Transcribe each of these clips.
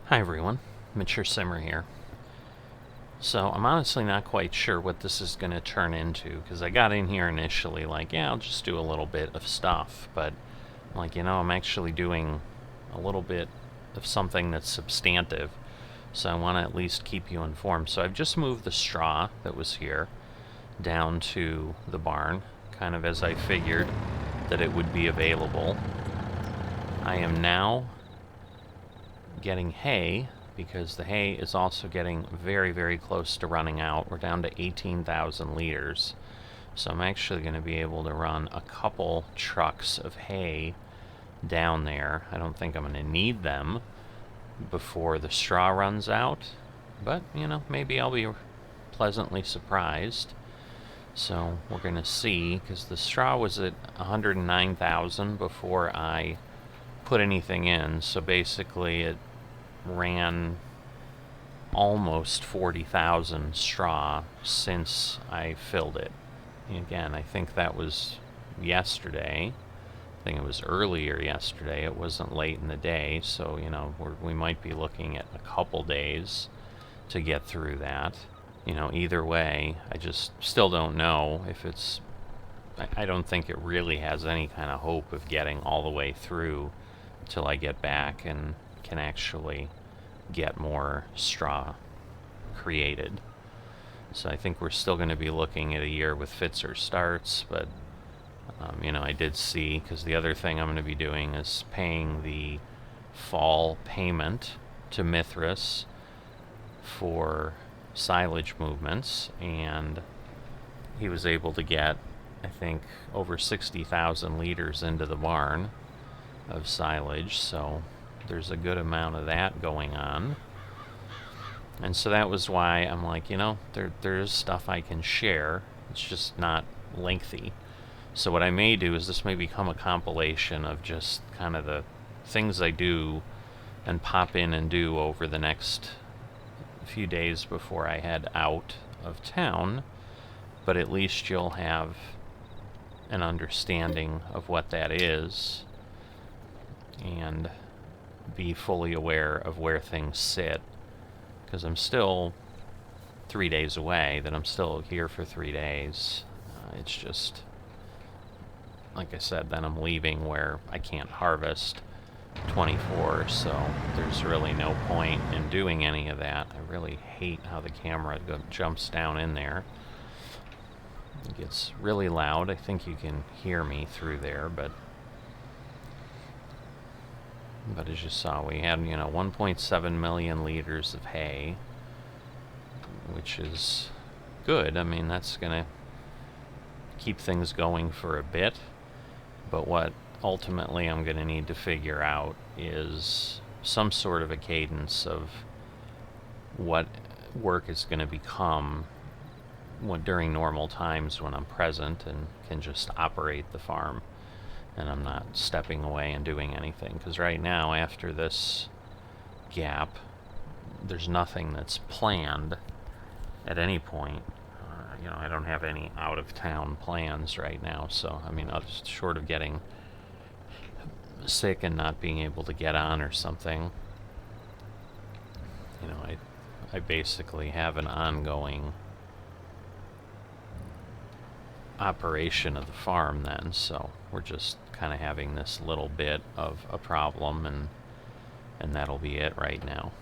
Hi everyone, Mature Simmer here. So I'm honestly not quite sure what this is going to turn into, because I got in here initially like, yeah, I'll just do a little bit of stuff, but I'm like, I'm actually doing a little bit of something that's substantive, so I want to at least keep you informed. So I've just moved the straw that was here down to the barn, kind of as I figured that it would be available. I am now getting hay, because the hay is also getting very, very close to running out. We're down to 18,000 liters. So I'm actually going to be able to run a couple trucks of hay down there. I don't think I'm going to need them before the straw runs out, but, maybe I'll be pleasantly surprised. So we're going to see, because the straw was at 109,000 before I put anything in. So basically it ran almost 40,000 straw since I filled it. Again, I think that was yesterday. I think it was earlier yesterday. It wasn't late in the day, so we might be looking at a couple days to get through that. Either way, I just still don't know if it's. I don't think it really has any kind of hope of getting all the way through till I get back and can actually get more straw created. So I think we're still going to be looking at a year with fits or starts, but I did see, because the other thing I'm going to be doing is paying the fall payment to Mithras for silage movements, and he was able to get, I think, over 60,000 liters into the barn of silage, so there's a good amount of that going on. And so that was why I'm like, there's stuff I can share. It's just not lengthy. So what I may do is this may become a compilation of just kind of the things I do and pop in and do over the next few days before I head out of town. But at least you'll have an understanding of what that is and be fully aware of where things sit. Because I'm still 3 days away, that I'm still here for 3 days. It's just, like I said, then I'm leaving where I can't harvest 24, so there's really no point in doing any of that. I really hate how the camera jumps down in there. It gets really loud. I think you can hear me through there, but as you saw, we had, 1.7 million liters of hay, which is good. I mean, that's going to keep things going for a bit. But what ultimately I'm going to need to figure out is some sort of a cadence of what work is going to become during normal times when I'm present and can just operate the farm, and I'm not stepping away and doing anything. Because right now, after this gap, there's nothing that's planned at any point. I don't have any out-of-town plans right now, so, short of getting sick and not being able to get on or something, I basically have an ongoing operation of the farm then, so we're just kind of having this little bit of a problem, and that'll be it right now.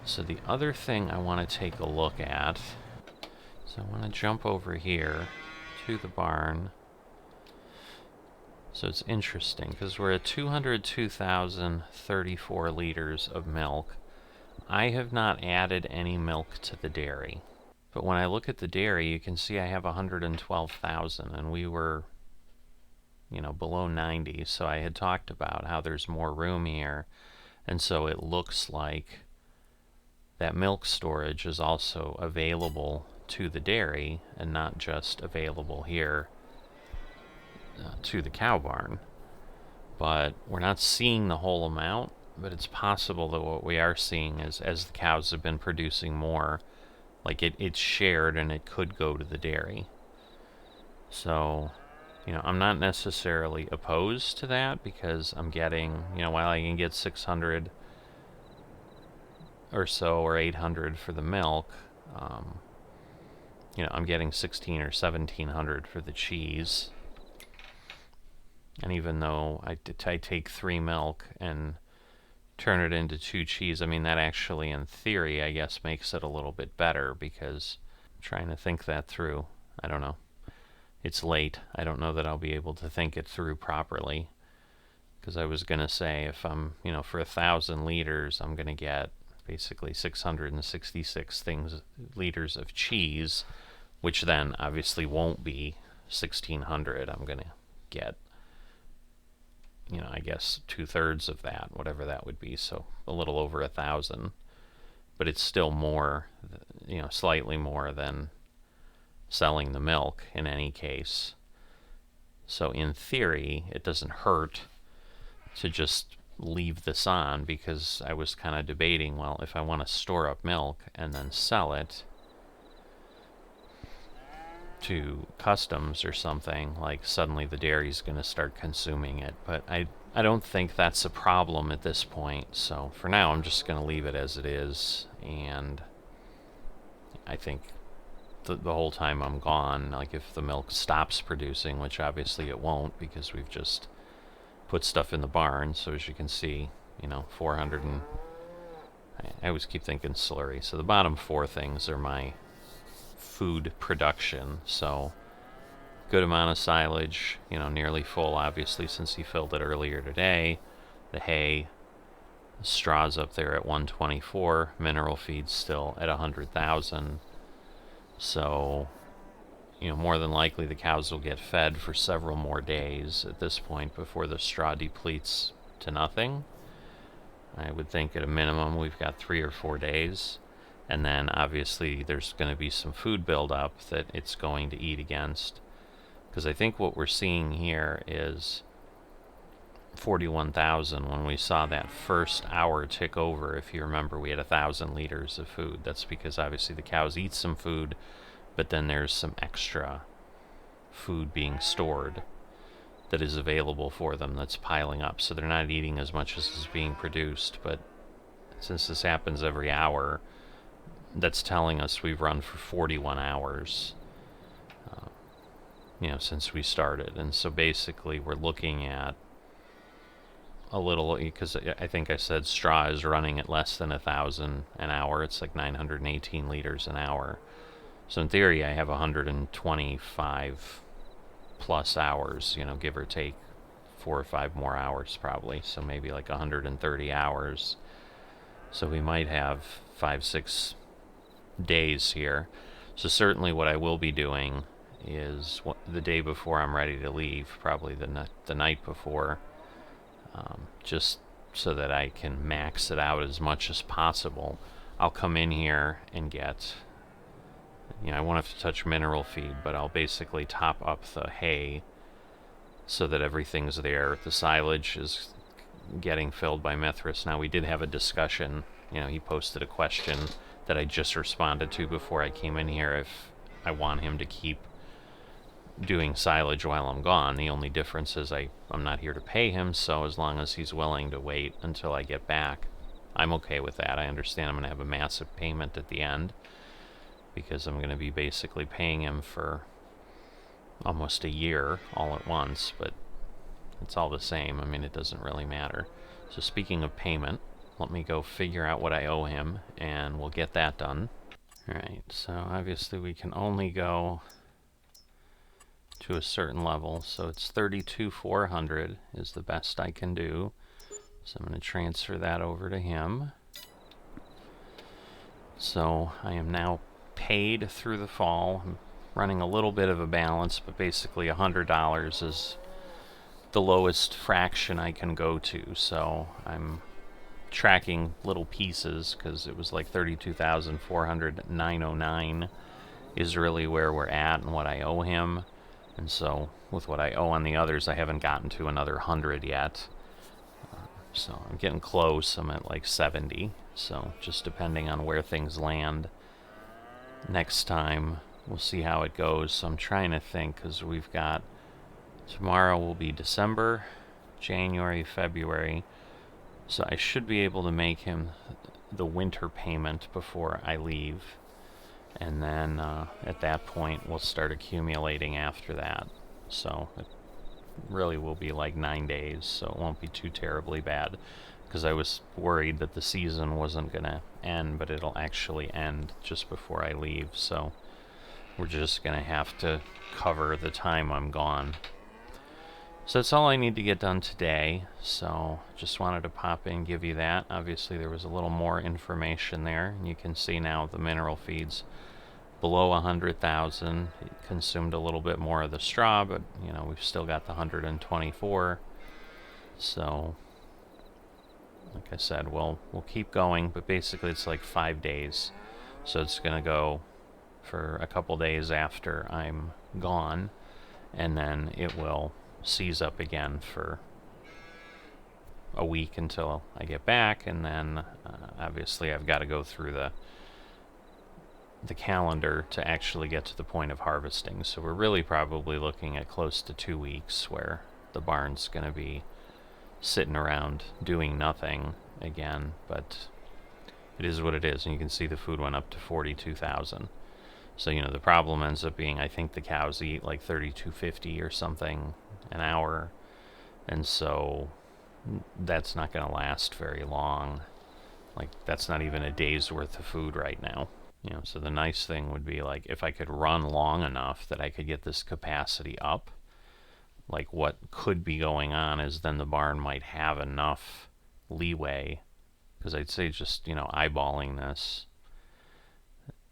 So the other thing I want to take a look at, so I want to jump over here to the barn. So it's interesting, because we're at 202,034 liters of milk. I have not added any milk to the dairy. But when I look at the dairy, you can see I have 112,000, and we were, below 90. So I had talked about how there's more room here, and so it looks like that milk storage is also available to the dairy and not just available here to the cow barn. But we're not seeing the whole amount, but it's possible that what we are seeing is, as the cows have been producing more, like it's shared and it could go to the dairy. So I'm not necessarily opposed to that because I'm getting, while I can get 600 or so or 800 for the milk, I'm getting 16 or 1700 for the cheese. And even though I take 3 milk and turn it into 2 cheese, I mean, that actually, in theory, I guess makes it a little bit better because I'm trying to think that through. I don't know. It's late. I don't know that I'll be able to think it through properly. Because I was going to say, if I'm, for 1,000 liters, I'm going to get basically 666 liters of cheese, which then obviously won't be 1,600. I'm going to get, I guess 2/3 of that, whatever that would be, so a little over 1,000. But it's still more, slightly more than selling the milk in any case. So in theory, it doesn't hurt to just leave this on, because I was kind of debating, well, if I want to store up milk and then sell it to customs or something, like suddenly the dairy's going to start consuming it. But I don't think that's a problem at this point. So for now, I'm just going to leave it as it is. And I think the whole time I'm gone, like if the milk stops producing, which obviously it won't because we've just put stuff in the barn. So as you can see, 400 and I always keep thinking slurry. So the bottom 4 things are my food production. So good amount of silage, nearly full, obviously, since he filled it earlier today. The hay, the straw's up there at 124, mineral feed's still at 100,000. So, more than likely the cows will get fed for several more days at this point before the straw depletes to nothing. I would think at a minimum we've got 3 or 4 days. And then obviously there's going to be some food buildup that it's going to eat against. Because I think what we're seeing here is 41,000. When we saw that first hour tick over, if you remember, we had 1,000 liters of food. That's because obviously the cows eat some food, but then there's some extra food being stored that is available for them that's piling up. So they're not eating as much as is being produced. But since this happens every hour, that's telling us we've run for 41 hours, since we started. And so basically we're looking at a little, because I think I said straw is running at less than 1,000 an hour. It's like 918 liters an hour. So in theory, I have 125 plus hours, give or take 4 or 5 more hours probably. So maybe like 130 hours. So we might have 5-6 days here. So certainly what I will be doing is the day before I'm ready to leave, probably the night before, just so that I can max it out as much as possible. I'll come in here and get, I won't have to touch mineral feed, but I'll basically top up the hay so that everything's there. The silage is getting filled by Mithras. Now, we did have a discussion, he posted a question that I just responded to before I came in here, if I want him to keep doing silage while I'm gone. The only difference is I'm not here to pay him, so as long as he's willing to wait until I get back, I'm okay with that. I understand I'm going to have a massive payment at the end because I'm going to be basically paying him for almost a year all at once, but it's all the same. I mean, it doesn't really matter. So speaking of payment, let me go figure out what I owe him, and we'll get that done. Alright, so obviously we can only go to a certain level, so it's 32,400 is the best I can do. So I'm going to transfer that over to him. So I am now paid through the fall. I'm running a little bit of a balance, but basically $100 is the lowest fraction I can go to. So I'm tracking little pieces because it was like 32,400, 909 is really where we're at and what I owe him. And so with what I owe on the others, I haven't gotten to another 100 yet. So I'm getting close. I'm at like 70. So just depending on where things land next time, we'll see how it goes. So I'm trying to think, because we've got Tomorrow will be December, January, February. So I should be able to make him the winter payment before I leave. And then at that point, we'll start accumulating after that. So it really will be like 9 days, so it won't be too terribly bad. Because I was worried that the season wasn't going to end, but it'll actually end just before I leave. So we're just going to have to cover the time I'm gone. So that's all I need to get done today. So just wanted to pop in and give you that. Obviously there was a little more information there. And you can see now the mineral feeds below 100,000. It consumed a little bit more of the straw, but you know, we've still got the 124. So like I said, we'll keep going, but basically it's like 5 days. So it's going to go for a couple days after I'm gone, and then it will seize up again for a week until I get back, and then obviously I've got to go through the calendar to actually get to the point of harvesting. So we're really probably looking at close to 2 weeks where the barn's going to be sitting around doing nothing again, but it is what it is. And you can see the food went up to 42,000. So, you know, the problem ends up being, I think the cows eat like 32.50 or something an hour, and so that's not going to last very long. Like, that's not even a day's worth of food right now. You know, so the nice thing would be, like, if I could run long enough that I could get this capacity up, like, what could be going on is then the barn might have enough leeway, because I'd say just, you know, eyeballing this,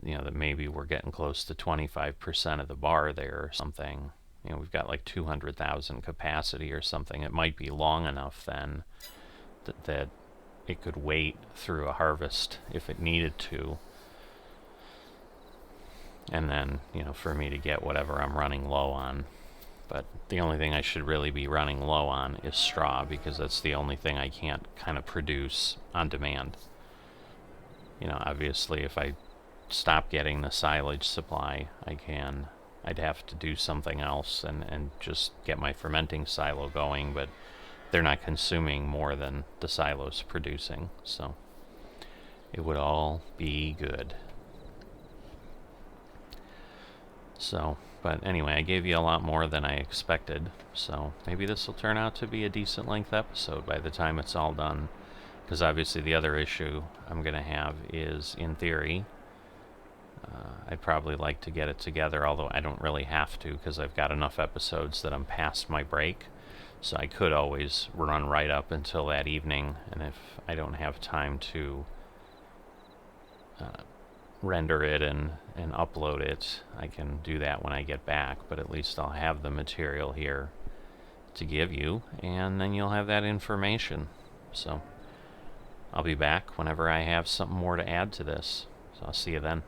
you know, that maybe we're getting close to 25% of the bar there or something. You know, we've got like 200,000 capacity or something. It might be long enough then that it could wait through a harvest if it needed to. And then, you know, for me to get whatever I'm running low on. But the only thing I should really be running low on is straw, because that's the only thing I can't kind of produce on demand. You know, obviously if I stop getting the silage supply, I'd have to do something else and just get my fermenting silo going, but they're not consuming more than the silo's producing, so it would all be good. So, but anyway, I gave you a lot more than I expected, so maybe this will turn out to be a decent length episode by the time it's all done, because obviously the other issue I'm going to have is, in theory, I'd probably like to get it together, although I don't really have to, because I've got enough episodes that I'm past my break. So I could always run right up until that evening, and if I don't have time to render it and upload it, I can do that when I get back, but at least I'll have the material here to give you, and then you'll have that information. So I'll be back whenever I have something more to add to this. So I'll see you then.